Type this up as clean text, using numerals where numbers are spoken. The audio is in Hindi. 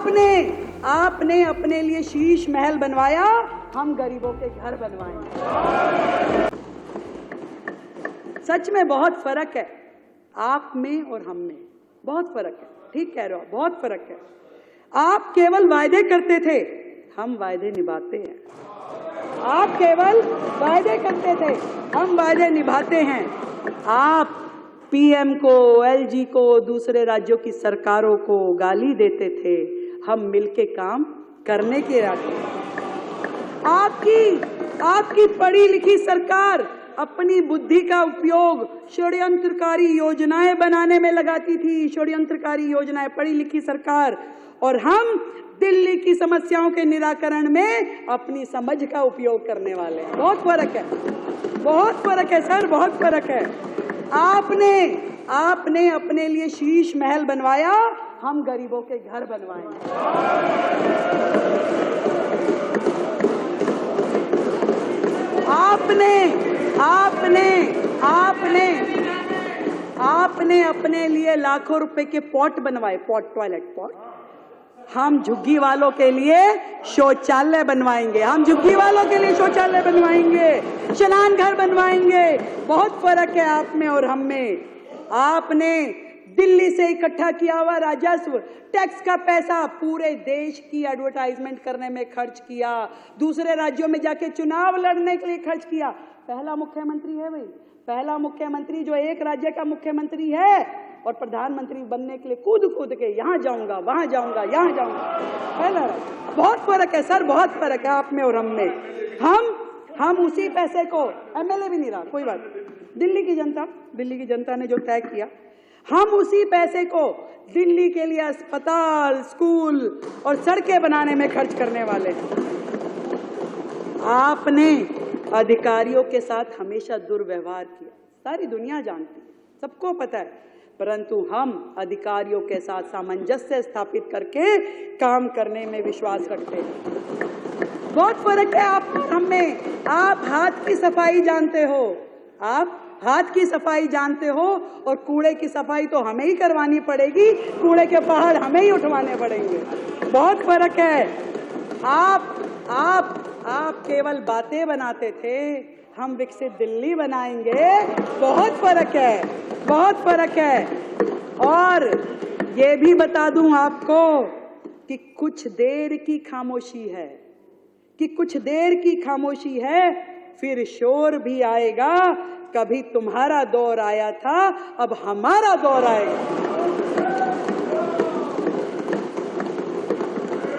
आपने अपने लिए शीश महल बनवाया, हम गरीबों के घर बनवाएंगे। सच में बहुत फर्क है आप में और हम में, बहुत फर्क है। ठीक कह रहे हो, बहुत फर्क है। आप केवल वायदे करते थे, हम वायदे निभाते हैं। आप केवल वायदे करते थे, हम वायदे निभाते हैं। आप पीएम को, एलजी को, दूसरे राज्यों की सरकारों को गाली देते थे, हम मिलके काम करने के इरादे। आपकी पढ़ी लिखी सरकार अपनी बुद्धि का उपयोग षड्यंत्रकारी योजनाएं बनाने में लगाती थी, षड्यंत्रकारी योजनाएं, पढ़ी लिखी सरकार। और हम दिल्ली की समस्याओं के निराकरण में अपनी समझ का उपयोग करने वाले हैं। बहुत फर्क है, बहुत फर्क है सर, बहुत फर्क है। आपने अपने लिए शीश महल बनवाया, हम गरीबों के घर बनवाएंगे। आपने अपने लिए लाखों रुपए के पॉट बनवाए, पॉट, टॉयलेट पॉट। हम झुग्गी वालों के लिए शौचालय बनवाएंगे, हम झुग्गी वालों के लिए शौचालय बनवाएंगे, स्नान घर बनवाएंगे। बहुत फर्क है आप में और हम में। आपने दिल्ली से इकट्ठा किया हुआ राजस्व, टैक्स का पैसा पूरे देश की एडवर्टाइजमेंट करने में खर्च किया, दूसरे राज्यों में जाके चुनाव लड़ने के लिए खर्च किया। पहला मुख्यमंत्री है भाई, पहला मुख्यमंत्री जो एक राज्य का मुख्यमंत्री है और प्रधानमंत्री बनने के लिए कूद के यहाँ जाऊंगा, वहां जाऊंगा, यहाँ जाऊंगा। पहला, बहुत फर्क है सर, बहुत फर्क है आप में और हम में। हम उसी पैसे को, एमएलए भी नहीं रहा, कोई बात नहीं, दिल्ली की जनता ने जो तय किया, हम उसी पैसे को दिल्ली के लिए अस्पताल, स्कूल और सड़कें बनाने में खर्च करने वाले हैं। आपने अधिकारियों के साथ हमेशा दुर्व्यवहार किया, सारी दुनिया जानती है, सबको पता है। परंतु हम अधिकारियों के साथ सामंजस्य स्थापित करके काम करने में विश्वास रखते हैं। बहुत फर्क है आप और हम में। आप हाथ की सफाई जानते हो, आप हाथ की सफाई जानते हो, और कूड़े की सफाई तो हमें ही करवानी पड़ेगी, कूड़े के पहाड़ हमें ही उठवाने पड़ेंगे। बहुत फर्क है। आप केवल बातें बनाते थे, हम विकसित दिल्ली बनाएंगे। बहुत फर्क है, बहुत फर्क है। और ये भी बता दूं आपको कि कुछ देर की खामोशी है, फिर शोर भी आएगा। कभी तुम्हारा दौर आया था, अब हमारा दौर आएगा।